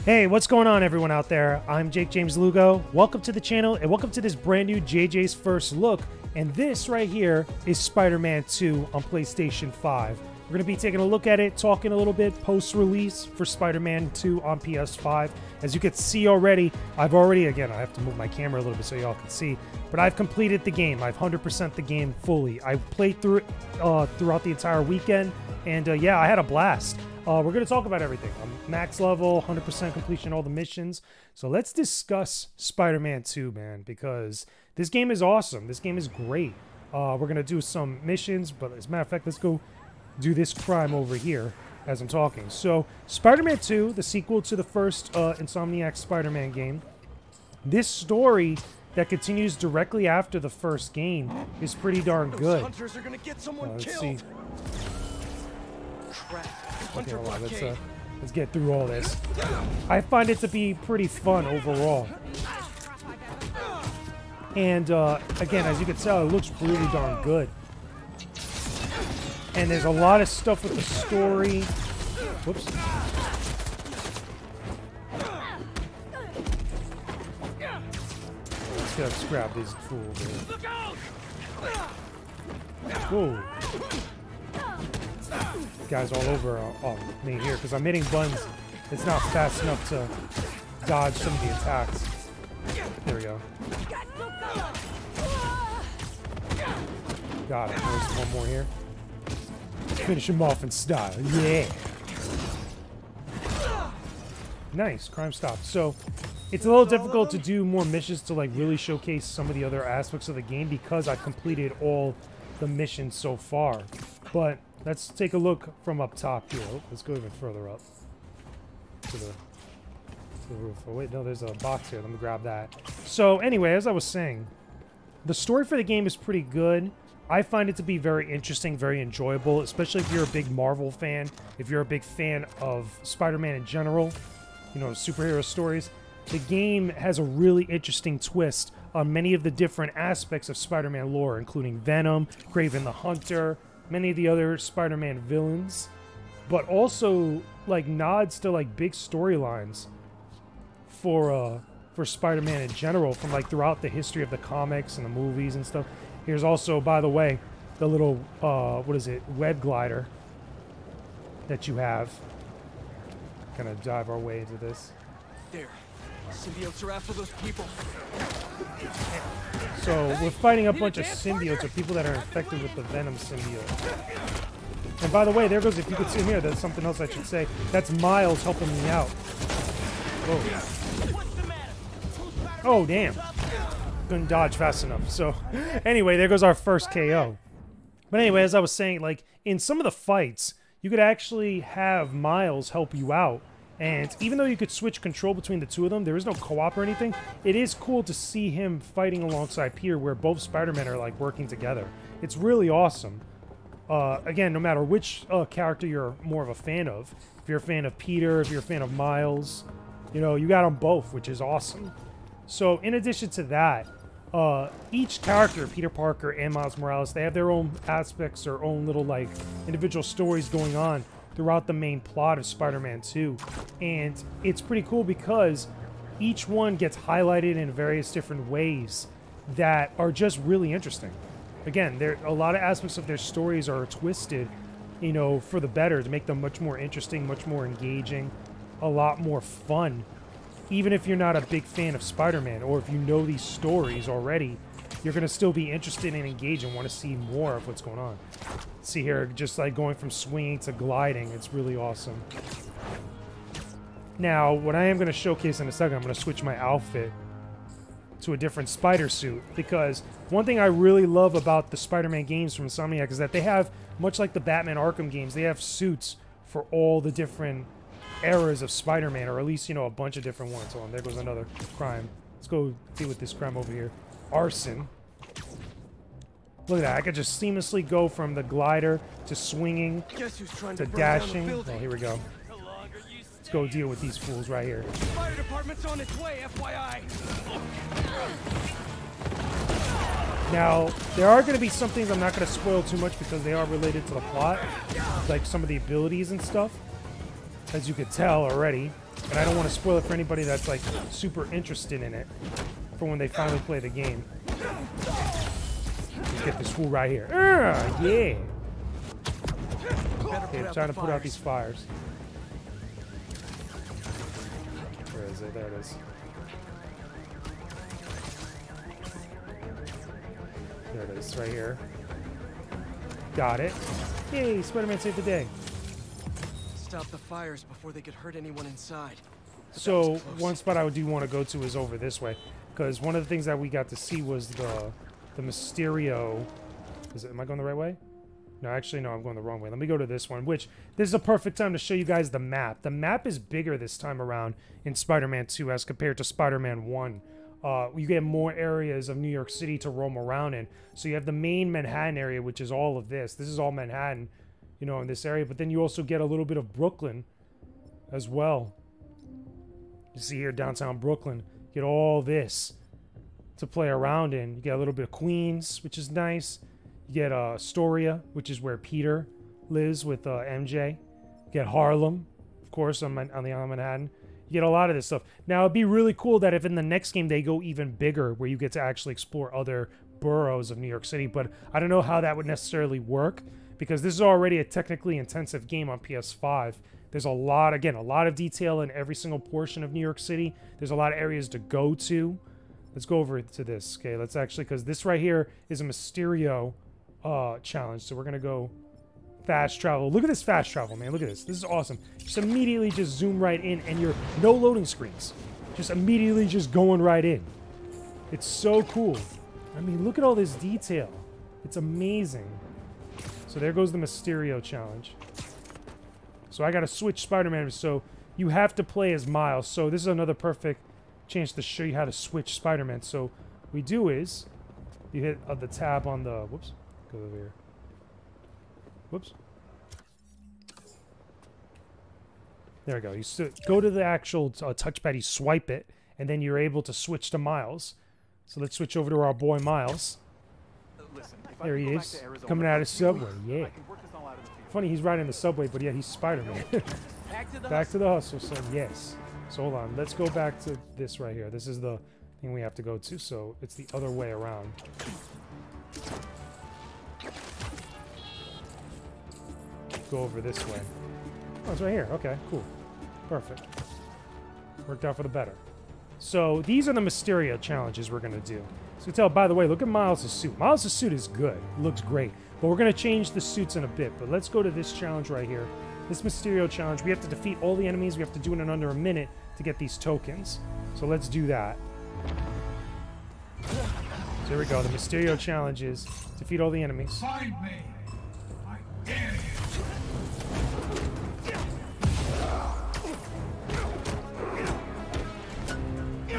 Hey, what's going on everyone out there? I'm Jakejames Lugo. Welcome to the channel and welcome to this brand new JJ's First Look. And this right here is Spider-Man 2 on PlayStation 5. We're going to be taking a look at it, talking a little bit post-release for Spider-Man 2 on PS5. As you can see already, again, I have to move my camera a little bit so y'all can see, but I've completed the game. I've 100% the game fully. I played through it throughout the entire weekend, and yeah, I had a blast. We're going to talk about everything. I'm max level, 100% completion, all the missions. So let's discuss Spider-Man 2, man, because this game is awesome. This game is great. We're going to do some missions, but as a matter of fact, let's go do this crime over here as I'm talking. So, Spider-Man 2, the sequel to the first Insomniac Spider-Man game. This story that continues directly after the first game is pretty darn good. Hunters are gonna get someone let's killed. see. Okay, hold on, let's get through all this. I find it to be pretty fun overall. And again, as you can tell, it looks really darn good. And there's a lot of stuff with the story. Whoops. Let's grab this fool there. Whoa. Guys all over me here because I'm hitting buttons. It's not fast enough to dodge some of the attacks. There we go. Got it. There's one more here. Finish him off in style. Yeah. Nice. Crime stopped. So it's a little difficult to do more missions to like really showcase some of the other aspects of the game because I've completed all the missions so far. But let's take a look from up top here. Oh, let's go even further up to the roof. Oh wait, no, there's a box here. Let me grab that. So anyway, as I was saying, the story for the game is pretty good. I find it to be very interesting, very enjoyable, especially if you're a big Marvel fan, if you're a big fan of Spider-Man in general, you know, superhero stories. The game has a really interesting twist on many of the different aspects of Spider-Man lore, including Venom, Kraven the Hunter, many of the other Spider-Man villains, but also like nods to like big storylines for Spider-Man in general from like throughout the history of the comics and the movies and stuff. Here's also, by the way, the little, what is it, web glider that you have. Gonna dive our way into this. There. Symbiotes are after those people. So, we're fighting a bunch of symbiotes, or people that are infected with the Venom symbiote. And by the way, there goes, if you could see here, that's something else I should say. That's Miles helping me out. Whoa. Oh, damn. Couldn't dodge fast enough. So anyway, there goes our first KO. But anyway, as I was saying, like in some of the fights, you could actually have Miles help you out. And even though you could switch control between the two of them, there is no co-op or anything. It is cool to see him fighting alongside Peter where both Spider-Men are like working together. It's really awesome. Again, no matter which character you're more of a fan of, if you're a fan of Peter, if you're a fan of Miles, you know, you got them both, which is awesome. So in addition to that, each character, Peter Parker and Miles Morales, they have their own aspects, their own little like individual stories going on throughout the main plot of Spider-Man 2. And it's pretty cool because each one gets highlighted in various different ways that are just really interesting. Again, a lot of aspects of their stories are twisted, you know, for the better to make them much more interesting, much more engaging, a lot more fun. Even if you're not a big fan of Spider-Man, or if you know these stories already, you're going to still be interested and engaged and want to see more of what's going on. See here, just like going from swinging to gliding, it's really awesome. Now, what I am going to showcase in a second, I'm going to switch my outfit to a different spider suit, because one thing I really love about the Spider-Man games from Insomniac is that they have, much like the Batman Arkham games, they have suits for all the different eras of Spider-Man, or at least, you know, a bunch of different ones. Oh, and there goes another crime. Let's go deal with this crime over here. Arson. Look at that. I could just seamlessly go from the glider to swinging to dashing. Oh, here we go. Let's go deal with these fools right here. Fire department's on its way, FYI. Now, there are going to be some things I'm not going to spoil too much because they are related to the plot, like some of the abilities and stuff, as you could tell already. And I don't want to spoil it for anybody that's like super interested in it for when they finally play the game. Let's get this fool right here. Yeah. Okay, I'm trying to put out these fires. Where is it? There it is. There it is, right here. Got it. Yay, Spider-Man saved the day. Stop the fires before they could hurt anyone inside. So one spot I do want to go to is over this way, because one of the things that we got to see was the Mysterio. Am I going the right way? No, actually, no, I'm going the wrong way. Let me go to this one, which this is a perfect time to show you guys the map. The map is bigger this time around in Spider-Man 2 as compared to Spider-Man 1. You get more areas of New York City to roam around in. So you have the main Manhattan area, which is all of this. This is all Manhattan, you know, in this area. But then you also get a little bit of Brooklyn as well. You see here, downtown Brooklyn. You get all this to play around in. You get a little bit of Queens, which is nice. You get Astoria, which is where Peter lives with MJ. You get Harlem, of course, on the island of Manhattan. You get a lot of this stuff. Now, it'd be really cool that if in the next game they go even bigger, where you get to actually explore other boroughs of New York City, but I don't know how that would necessarily work, because this is already a technically intensive game on PS5. There's a lot, again, a lot of detail in every single portion of New York City. There's a lot of areas to go to. Let's go over to this, okay? Let's actually, because this right here is a Mysterio challenge, so we're going to go fast travel. Look at this fast travel, man. Look at this. This is awesome. Just immediately just zoom right in, and you're no loading screens. Just immediately just going right in. It's so cool. I mean, look at all this detail. It's amazing. So there goes the Mysterio challenge. So I got to switch Spider-Man, so you have to play as Miles. So this is another perfect chance to show you how to switch Spider-Man. So what we do is you hit the tab on the... Whoops. Go over here. Whoops. There we go. You go to the actual touchpad, you swipe it, and then you're able to switch to Miles. So let's switch over to our boy Miles. There he is, coming out of Subway. Yeah. Funny, he's riding the subway, but yeah, he's Spider-Man. Back to the hustle, son. Yes. So hold on. Let's go back to this right here. This is the thing we have to go to. So it's the other way around. Go over this way. Oh, it's right here. Okay, cool. Perfect. Worked out for the better. So these are the Mysterio challenges we're going to do. So you can tell, by the way, look at Miles' suit. Miles' suit is good. It looks great. But we're going to change the suits in a bit. But let's go to this challenge right here. This Mysterio challenge. We have to defeat all the enemies. We have to do it in under a minute to get these tokens. So let's do that. So here we go. The Mysterio challenge is defeat all the enemies. Find me. I dare you.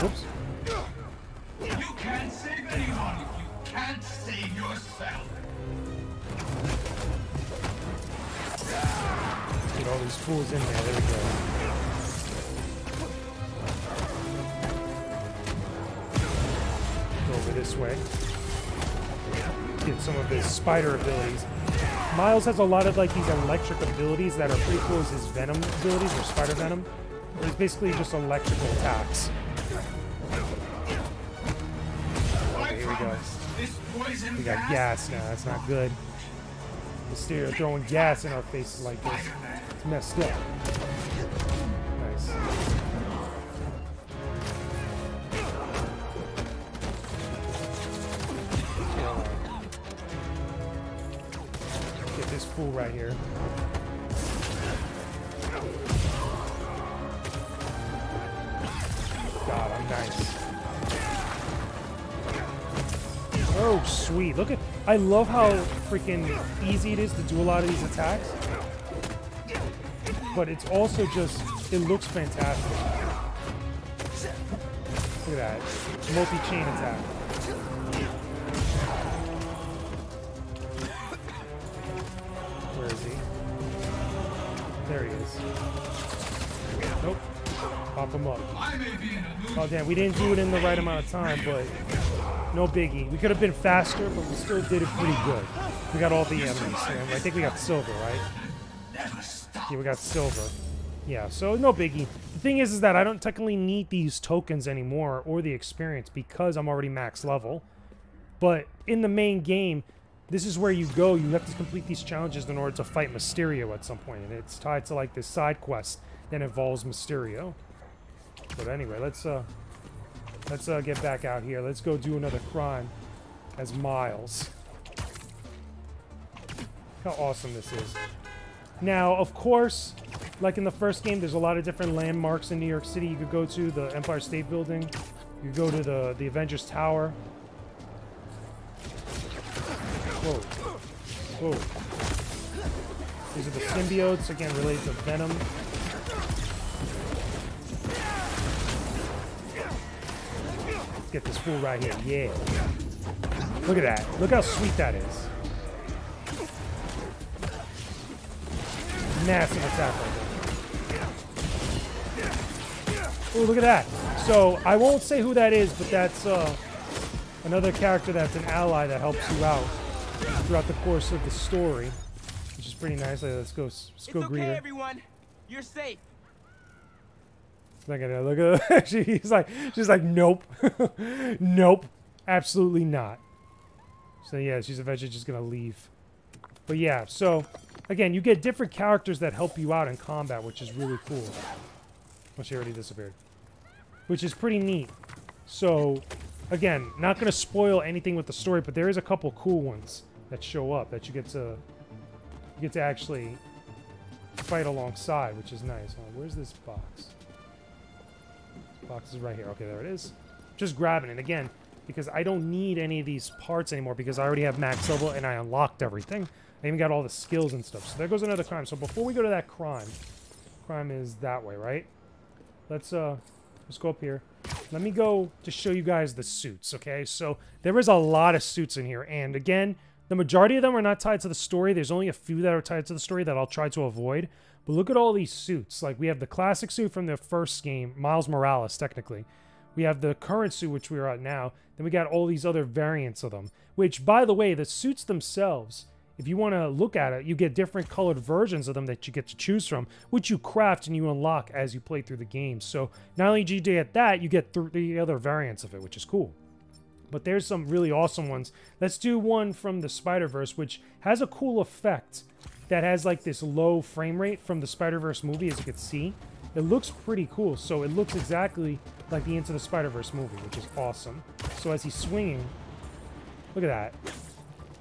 Whoops. You can't save anyone if you can't save yourself. Get all these fools in there. There we go. Go over this way. Get some of his spider abilities. Miles has a lot of like these electric abilities that are pretty cool as his venom abilities, or spider venom. Where it's basically just electrical attacks. Okay, here we go. We got gas now. That's not good. Mysterio throwing gas in our faces like this. It's messed up. Nice. Get this fool right here. God, I'm nice. Oh, sweet. Look at... I love how freaking easy it is to do a lot of these attacks. But it's also just... It looks fantastic. Look at that. Multi-chain attack. Where is he? There he is. Nope. Pop him up. Oh, damn. We didn't do it in the right amount of time, but... No biggie. We could have been faster, but we still did it pretty good. We got all the enemies. I think we got silver, right? Yeah, we got silver. Yeah, so no biggie. The thing is that I don't technically need these tokens anymore or the experience because I'm already max level. But in the main game, this is where you go. You have to complete these challenges in order to fight Mysterio at some point, and it's tied to like this side quest that involves Mysterio. But anyway, let's get back out here. Let's go do another crime as Miles. How awesome this is. Now, of course, like in the first game, there's a lot of different landmarks in New York City you could go to. The Empire State Building. You could go to the Avengers Tower. Whoa. Whoa. These are the symbiotes, again, related to Venom. Let's get this fool right here. Yeah. Look at that. Look how sweet that is. Massive attack right there. Oh, look at that. So, I won't say who that is, but that's another character that's an ally that helps you out throughout the course of the story, which is pretty nice. Let's go greet her. Everyone. You're safe. Look at her. Look at her. She's like, nope. Nope. Absolutely not. So, yeah, she's eventually just going to leave. But, yeah, so, again, you get different characters that help you out in combat, which is really cool. Well, she already disappeared. Which is pretty neat. So, again, not going to spoil anything with the story, but there is a couple cool ones that show up that you get to actually fight alongside, which is nice. Where's this box? This box is right here. Okay, there it is. Just grabbing it again because I don't need any of these parts anymore because I already have max level and I unlocked everything. I even got all the skills and stuff. So there goes another crime. So before we go to that crime is that way, right? Let's go up here. Let me go to show you guys the suits, okay? So there is a lot of suits in here, and again, the majority of them are not tied to the story. There's only a few that are tied to the story that I'll try to avoid. But look at all these suits. Like, we have the classic suit from the first game, Miles Morales, technically. We have the current suit, which we are at now. Then we got all these other variants of them, which, by the way, the suits themselves, if you want to look at it, you get different colored versions of them that you get to choose from, which you craft and you unlock as you play through the game. So not only do you get that, you get the other variants of it, which is cool. But there's some really awesome ones. Let's do one from the Spider-Verse, which has a cool effect that has like this low frame rate from the Spider-Verse movie, as you can see. It looks pretty cool. So it looks exactly like the Into the Spider-Verse movie, which is awesome. So as he's swinging, look at that.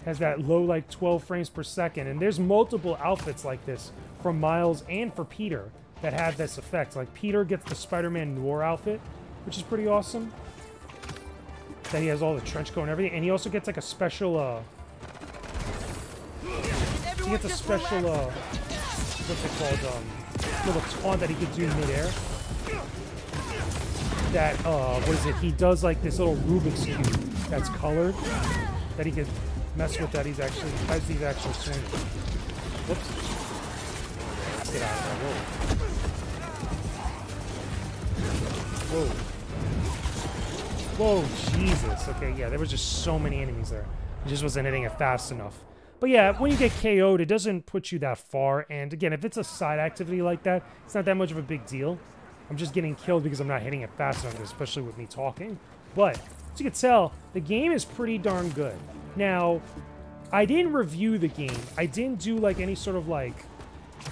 Has that low, like, 12 frames per second. And there's multiple outfits like this from Miles and for Peter that have this effect. Like, Peter gets the Spider-Man Noir outfit, which is pretty awesome. That he has all the trench coat and everything. And he also gets, like, a special, he gets a special, what's it called, little taunt that he can do midair. That, what is it? He does, like, this little Rubik's Cube that's colored that he can mess with that. He's actually, as he's actually swinging. Whoops. Get out of there. Whoa. Whoa. Whoa, Jesus. Okay, yeah, there was just so many enemies there. I just wasn't hitting it fast enough. But yeah, when you get KO'd, it doesn't put you that far. And again, if it's a side activity like that, it's not that much of a big deal. I'm just getting killed because I'm not hitting it fast enough, especially with me talking. But, as you can tell, the game is pretty darn good. Now, I didn't review the game. I didn't do, like, any sort of, like,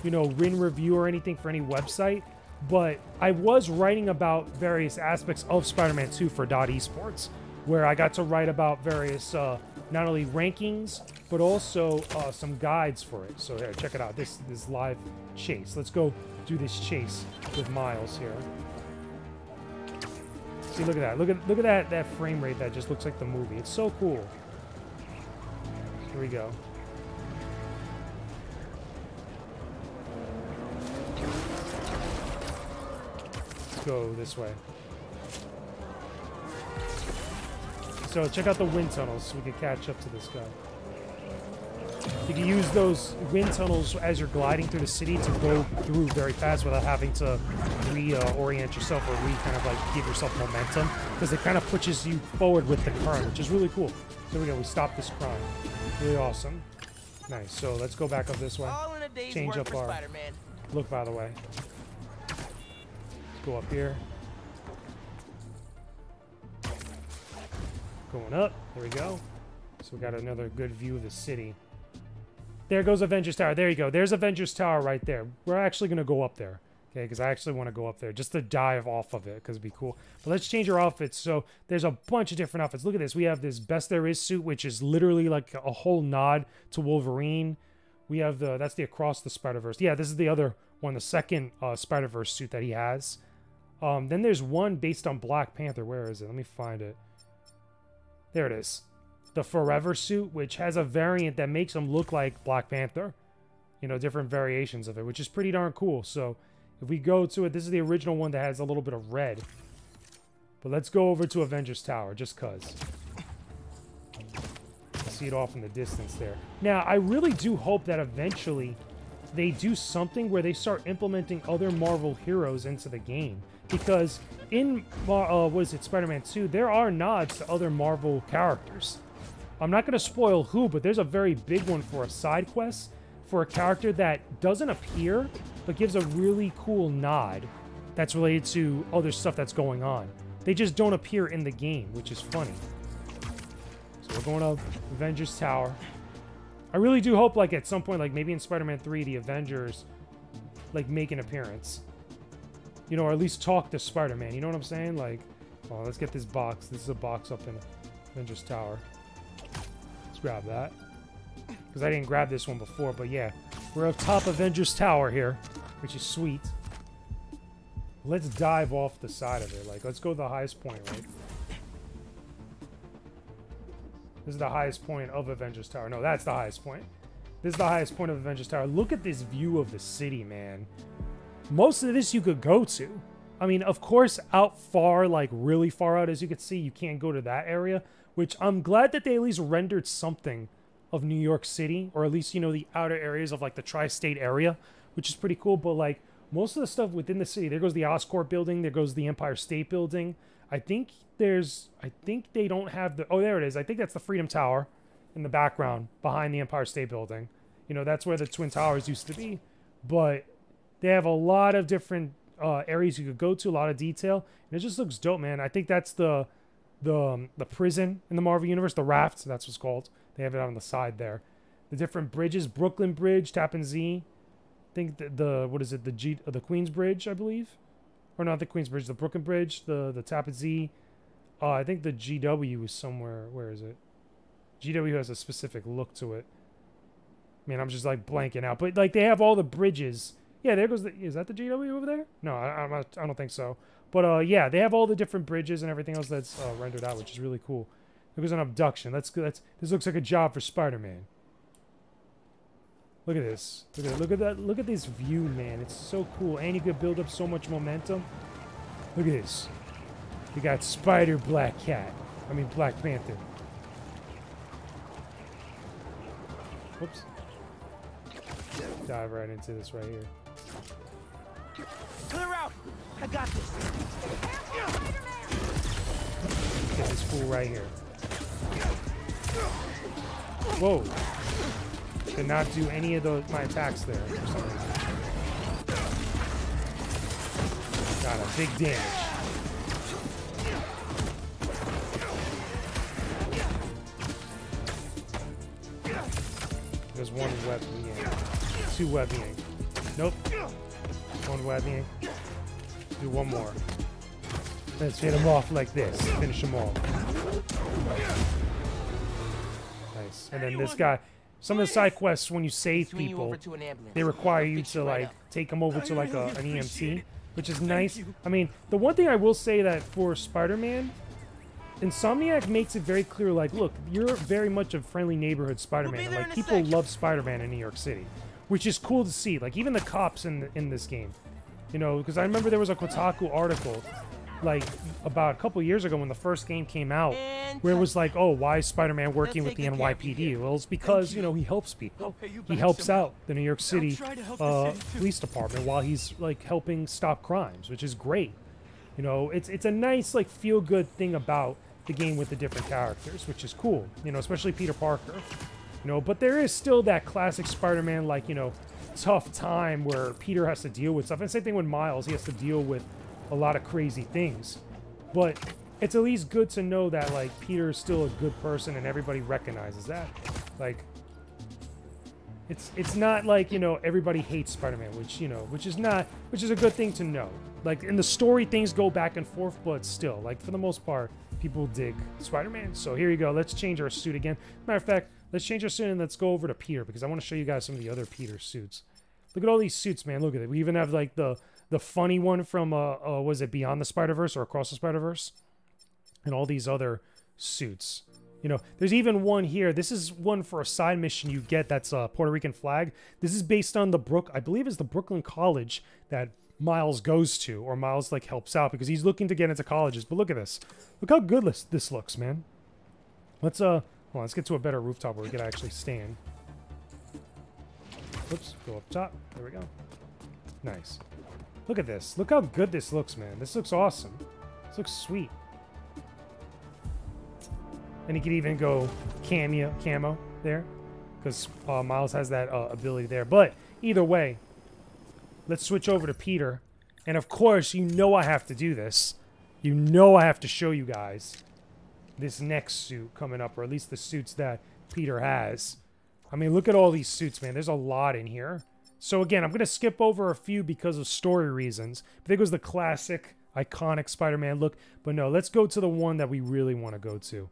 you know, written review or anything for any website. But I was writing about various aspects of Spider-Man 2 for .esports, where I got to write about various, not only rankings, but also some guides for it. So, here, check it out. This live chase. Let's go do this chase with Miles here. See, look at that. Look at that frame rate that just looks like the movie. It's so cool. Here we go. Let's go this way. So check out the wind tunnels so we can catch up to this guy. You can use those wind tunnels as you're gliding through the city to go through very fast without having to reorient yourself or kind of like give yourself momentum, because it kind of pushes you forward with the current, which is really cool. So here we go. We stopped this crime. Really awesome. Nice. So let's go back up this way. Change up our look, by the way. Go up here. Going up. There we go. So we got another good view of the city. There goes Avengers Tower. There you go. There's Avengers Tower right there. We're actually going to go up there. Okay, because I actually want to go up there just to dive off of it because it'd be cool. But let's change our outfits. So there's a bunch of different outfits. Look at this. We have this Best There Is suit, which is literally like a whole nod to Wolverine. We have that's the Across the Spider-Verse. Yeah, this is the other one, the second Spider-Verse suit that he has. Then there's one based on Black Panther. Where is it? Let me find it. There it is. The Forever suit, which has a variant that makes him look like Black Panther. You know, different variations of it, which is pretty darn cool. So if we go to it, this is the original one that has a little bit of red. But let's go over to Avengers Tower, just cuz. See it off in the distance there. Now, I really do hope that eventually they do something where they start implementing other Marvel heroes into the game. Because in, what is it, Spider-Man 2, there are nods to other Marvel characters. I'm not going to spoil who, but there's a very big one for a side quest for a character that doesn't appear, but gives a really cool nod that's related to other stuff that's going on. They just don't appear in the game, which is funny. So we're going up Avengers Tower. I really do hope, like, at some point, like, maybe in Spider-Man 3, the Avengers, like, make an appearance. You know, or at least talk to Spider-Man. You know what I'm saying? Like, oh, let's get this box. This is a box up in Avengers Tower. Let's grab that. Because I didn't grab this one before, but yeah. We're up top Avengers Tower here, which is sweet. Let's dive off the side of it. Like, let's go to the highest point, right? This is the highest point of Avengers Tower. No, that's the highest point. This is the highest point of Avengers Tower. Look at this view of the city, man. Most of this you could go to. I mean, of course, out far, like really far out, as you can see, you can't go to that area, which I'm glad that they at least rendered something of New York City, or at least, you know, the outer areas of, like, the tri-state area, which is pretty cool. But, like, most of the stuff within the city, there goes the Oscorp building, there goes the Empire State Building. I think they don't have the, oh, there it is. I think that's the Freedom Tower in the background behind the Empire State Building. You know, that's where the Twin Towers used to be. But they have a lot of different areas you could go to, a lot of detail, and it just looks dope, man. I think that's the prison in the Marvel Universe, the Raft, that's what's called. They have it on the side there. The different bridges, Brooklyn Bridge, Tappan Zee. I think the what is it, the Queens Bridge, I believe, or not the Queens Bridge, the Brooklyn Bridge, the Tappan Zee. I think the GW is somewhere. Where is it? GW has a specific look to it. Man, I'm just like blanking out, but like they have all the bridges. Yeah, there goes the. Is that the GW over there? No, I don't think so. But yeah, they have all the different bridges and everything else that's rendered out, which is really cool. There goes an abduction. This looks like a job for Spider-Man. Look at this. Look at that. Look at this view, man. It's so cool, and you could build up so much momentum. Look at this. You got Spider Black Panther. Whoops. Dive right into this right here. Clear out! I got this. Get this fool right here. Whoa. Did not do any of my attacks there for some reason. Got a big damage. There's one web yank. Two web yank. Nope. One web yank. Do one more. Let's hit him off like this. Finish him off. Nice. And then this guy. Some of the side quests, when you save people, they require you to, like, take them over to, like, an EMT, which is nice. I mean, the one thing I will say that for Spider-Man, Insomniac makes it very clear, like, look, you're very much a friendly neighborhood Spider-Man. And, like, people love Spider-Man in New York City, which is cool to see. Like, even the cops in this game, you know, because I remember there was a Kotaku article, like, about a couple years ago when the first game came out, where it was like, oh, why is Spider-Man working with the NYPD? Well, it's because, you know, he helps people. He helps out the New York City police department while he's, like, helping stop crimes, which is great. You know, it's a nice, like, feel-good thing about the game with the different characters, which is cool, you know, especially Peter Parker. You know, but there is still that classic Spider-Man, like, you know, tough time where Peter has to deal with stuff. And same thing with Miles. He has to deal with a lot of crazy things. But it's at least good to know that, like, Peter is still a good person and everybody recognizes that. Like, it's not like, you know, everybody hates Spider-Man, which is a good thing to know. Like, in the story, things go back and forth, but still, like, for the most part, people dig Spider-Man. So here you go. Let's change our suit again. Matter of fact, let's change our suit and let's go over to Peter, because I want to show you guys some of the other Peter suits. Look at all these suits, man. Look at it. We even have, like, the funny one from, was it Beyond the Spider-Verse or Across the Spider-Verse? And all these other suits. You know, there's even one here. This is one for a side mission you get that's a Puerto Rican flag. This is based on I believe it's the Brooklyn College that Miles goes to, or Miles, like, helps out because he's looking to get into colleges. But look at this. Look how good this looks, man. Let's, hold on, let's get to a better rooftop where we can actually stand. Oops, go up top. There we go. Nice. Look at this. Look how good this looks, man. This looks awesome. This looks sweet. And he can even go camo there, because Miles has that ability there. But either way, let's switch over to Peter. And of course, you know I have to do this. You know I have to show you guys this next suit coming up, or at least the suits that Peter has. I mean, look at all these suits, man. There's a lot in here. So again, I'm going to skip over a few because of story reasons. I think it was the classic, iconic Spider-Man look. But no, let's go to the one that we really want to go to.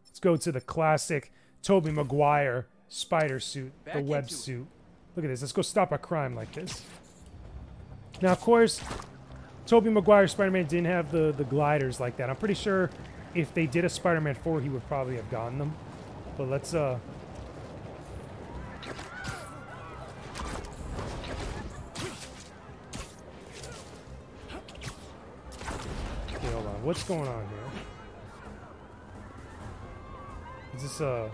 Let's go to the classic Tobey Maguire spider suit, the web suit. Look at this. Let's go stop a crime like this. Now, of course, Tobey Maguire Spider-Man didn't have the gliders like that. I'm pretty sure if they did a Spider-Man 4, he would probably have gotten them. But let's, okay, hold on. What's going on here? Is this a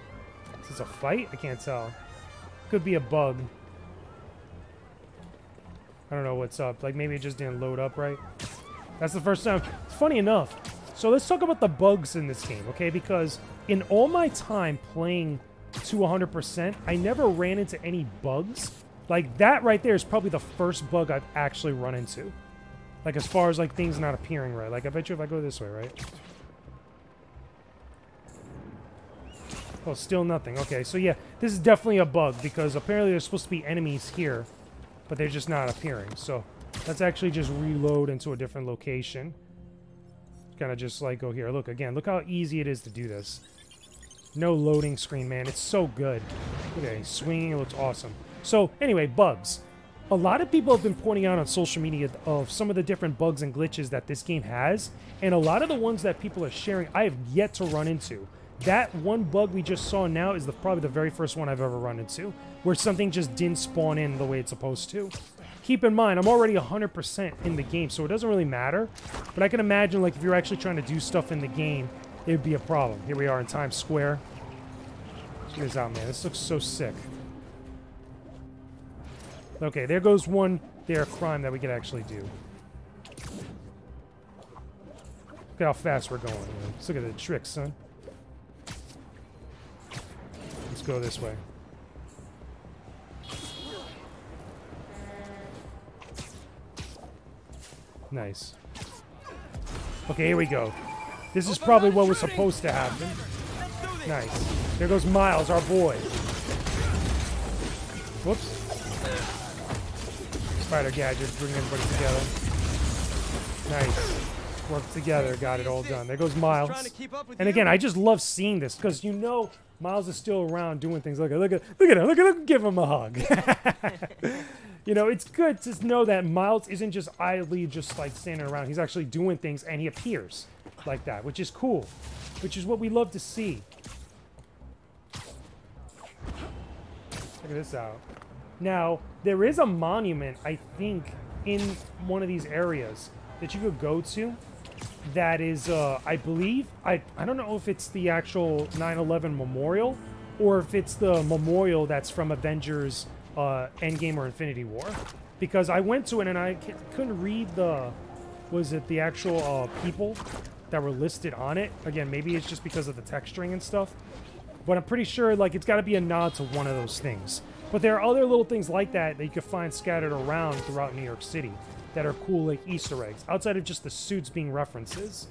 fight? I can't tell. Could be a bug. I don't know what's up. Like, maybe it just didn't load up right. That's the first time. Funny enough. So let's talk about the bugs in this game, okay? Because in all my time playing to 100%, I never ran into any bugs. Like, that right there is probably the first bug I've actually run into. Like, as far as, like, things not appearing right. Like, I bet you if I go this way, right? Oh, still nothing. Okay, so yeah, this is definitely a bug because apparently there's supposed to be enemies here, but they're just not appearing. So let's actually just reload into a different location. Kind of just like go here. Look, again, look how easy it is to do this. No loading screen, man. It's so good. Okay, swinging, it looks awesome. So anyway, bugs. A lot of people have been pointing out on social media of some of the different bugs and glitches that this game has, and a lot of the ones that people are sharing, I have yet to run into. That one bug we just saw now is probably the very first one I've ever run into, where something just didn't spawn in the way it's supposed to. Keep in mind, I'm already 100% in the game, so it doesn't really matter. But I can imagine, like, if you're actually trying to do stuff in the game, it would be a problem. Here we are in Times Square. Check this out, man. This looks so sick. Okay, there goes one crime that we could actually do. Look at how fast we're going, man. Let's look at the tricks, son. Let's go this way. Nice. Okay, here we go. This is probably what was supposed to happen. Nice. There goes Miles, our boy. Whoops. Spider gadgets, bring everybody together. Nice. Work together, got it all done. There goes Miles. And again, I just love seeing this because you know Miles is still around doing things. Look at him, give him a hug. You know, it's good to know that Miles isn't just idly just like standing around. He's actually doing things and he appears like that, which is cool. Which is what we love to see. Check this out. Now, there is a monument, I think, in one of these areas that you could go to that is, I believe, I don't know if it's the actual 9/11 memorial or if it's the memorial that's from Avengers Endgame or Infinity War. Because I went to it and I couldn't read the actual people that were listed on it. Again, maybe it's just because of the texturing and stuff. But I'm pretty sure, like, it's got to be a nod to one of those things. But there are other little things like that that you can find scattered around throughout New York City. that are cool, like Easter eggs. Outside of just the suits being references,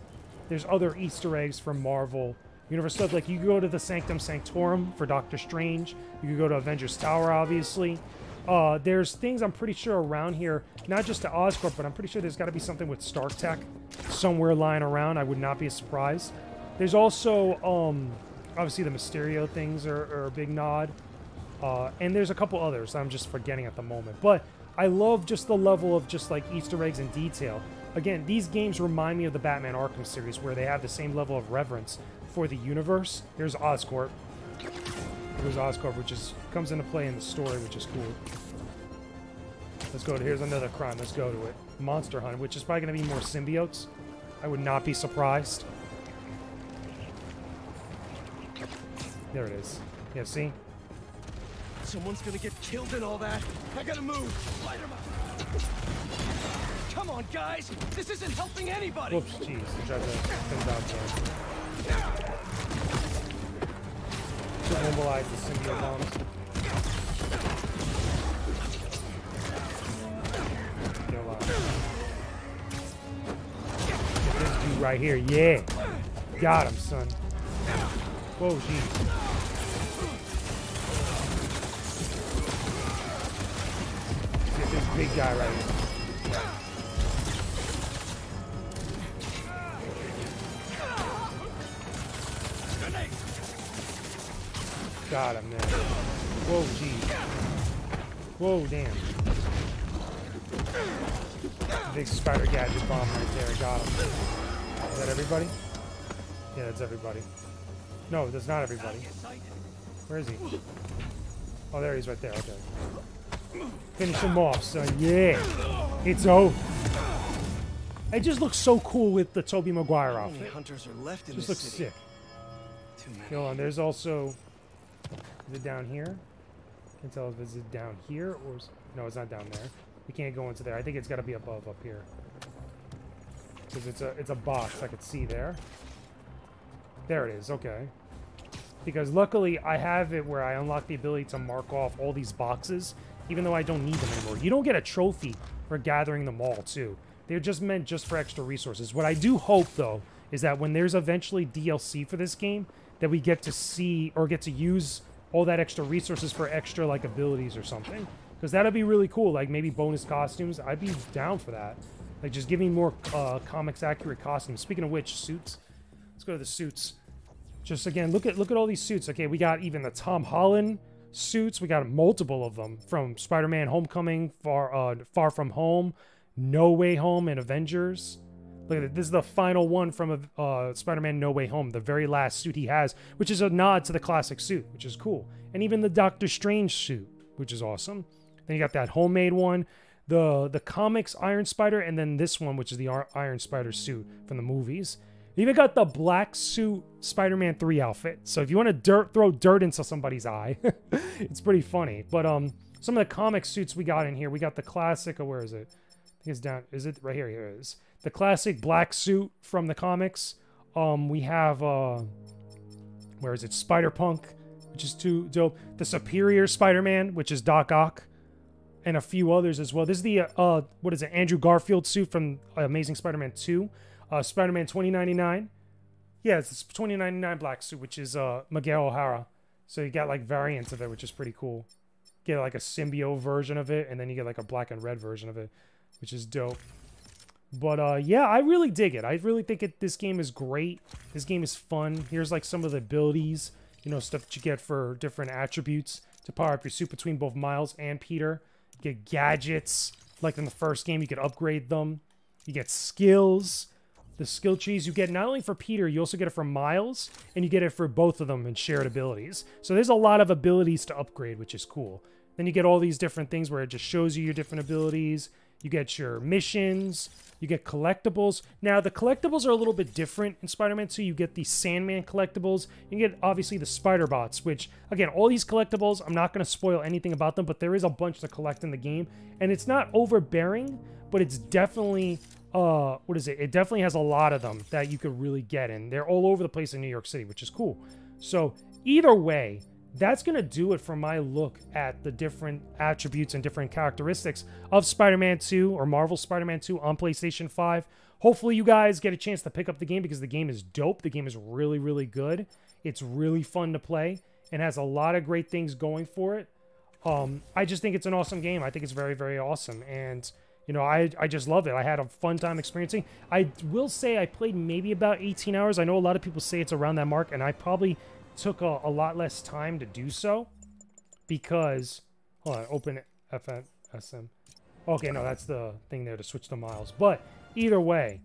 there's other Easter eggs from Marvel Universe stuff. Like, you can go to the Sanctum Sanctorum for Doctor Strange. You can go to Avengers Tower, obviously. There's things I'm pretty sure around here, not just to Oscorp, but I'm pretty sure there's got to be something with Stark Tech somewhere lying around. I would not be surprised. There's also, obviously, the Mysterio things are a big nod. And there's a couple others I'm just forgetting at the moment. But I love just the level of just, like, Easter eggs and detail. Again, these games remind me of the Batman Arkham series, where they have the same level of reverence for the universe. Here's Oscorp. Here's Oscorp, which comes into play in the story, which is cool. Let's go to, here's another crime. Let's go to it. Monster Hunt, which is probably going to be more symbiotes. I would not be surprised. There it is. Yeah, see? Someone's gonna get killed in all that. I gotta move. Light 'em up. Come on, guys. This isn't helping anybody. Whoops, jeez. I tried to spin out there. To mobilize the symbiote bombs. Kill Get this dude right here. Yeah. Got him, son. Whoa, jeez. Get this big guy right here. Got him, man. Whoa, geez. Whoa, damn. Big spider gadget bomb right there. Got him. Is that everybody? Yeah, that's everybody. No, that's not everybody. Where is he? Oh, there he is right there. Okay. Finish him off, son. Yeah. It's over. It just looks so cool with the Tobey Maguire How many outfit. hunters are left in Just this looks city? sick. Too many. Hold on, there's also... Is it down here? Can't tell if it's down here or... No, it's not down there. We can't go into there. I think it's got to be above up here. Because it's a box I could see there. There it is. Okay. Because luckily I have it where I unlock the ability to mark off all these boxes, even though I don't need them anymore. You don't get a trophy for gathering them all, too. They're just meant just for extra resources. What I do hope, though, is that when there's eventually DLC for this game, that we get to see or get to use all that extra resources for extra, like, abilities or something. Because that'd be really cool. Like, maybe bonus costumes. I'd be down for that. Like, just giving more comics-accurate costumes. Speaking of which, suits. Let's go to the suits. Just, again, look at all these suits. Okay, we got even the Tom Holland suits. We got multiple of them. From Spider-Man Homecoming, Far From Home, No Way Home, and Avengers. Look at it. This is the final one from Spider-Man No Way Home, the very last suit he has, which is a nod to the classic suit, which is cool. And even the Doctor Strange suit, which is awesome. Then you got that homemade one, the comics Iron Spider, and then this one, which is the Iron Spider suit from the movies. You even got the black suit Spider-Man 3 outfit. So if you want to throw dirt into somebody's eye, it's pretty funny. But some of the comic suits we got in here, we got the classic, where is it? I think it's down, is it? Right here, here it is. The classic black suit from the comics. We have, where is it? Spider-Punk, which is too dope. The Superior Spider-Man, which is Doc Ock. And a few others as well. This is the, what is it? Andrew Garfield suit from Amazing Spider-Man 2. Spider-Man 2099. Yeah, it's this 2099 black suit, which is Miguel O'Hara. So you got, like, variants of it, which is pretty cool. Get, like, a symbiote version of it, and then you get, like, a black and red version of it, which is dope. But, yeah, I really dig it. I really think this game is great. This game is fun. Here's, like, some of the abilities, you know, stuff that you get for different attributes to power up your suit between both Miles and Peter. You get gadgets. Like in the first game, you could upgrade them. You get skills. The skill trees you get not only for Peter, you also get it for Miles, and you get it for both of them in shared abilities. So there's a lot of abilities to upgrade, which is cool. Then you get all these different things where it just shows you your different abilities. You get your missions. You get collectibles. Now, the collectibles are a little bit different in Spider-Man 2. You get the Sandman collectibles. You get, obviously, the Spider-Bots, which, again, all these collectibles, I'm not going to spoil anything about them, but there is a bunch to collect in the game. And it's not overbearing, but it's definitely, what is it? It definitely has a lot of them that you could really get in. They're all over the place in New York City, which is cool. So, either way, that's going to do it for my look at the different attributes and different characteristics of Spider-Man 2 or Marvel Spider-Man 2 on PlayStation 5. Hopefully you guys get a chance to pick up the game because the game is dope. The game is really, really good. It's really fun to play and has a lot of great things going for it. I just think it's an awesome game. I think it's very, very awesome. And, you know, I just love it. I had a fun time experiencing. I will say I played maybe about 18 hours. I know a lot of people say it's around that mark, and I probably took a lot less time to do so because... Hold on, open SM. Okay, no, that's the thing there to switch to miles. But either way,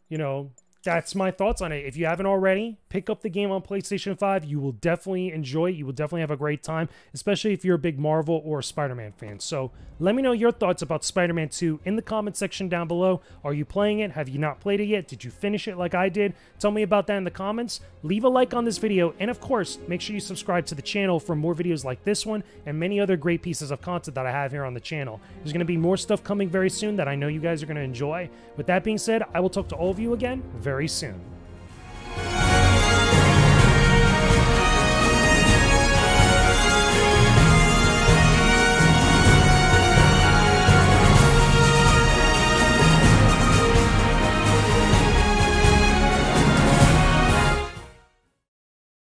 you know, that's my thoughts on it. If you haven't already, pick up the game on PlayStation 5. You will definitely enjoy it. You will definitely have a great time, especially if you're a big Marvel or Spider-Man fan. So let me know your thoughts about Spider-Man 2 in the comment section down below. Are you playing it? Have you not played it yet? Did you finish it like I did? Tell me about that in the comments. Leave a like on this video. And of course, make sure you subscribe to the channel for more videos like this one and many other great pieces of content that I have here on the channel. There's going to be more stuff coming very soon that I know you guys are going to enjoy. With that being said, I will talk to all of you again very soon.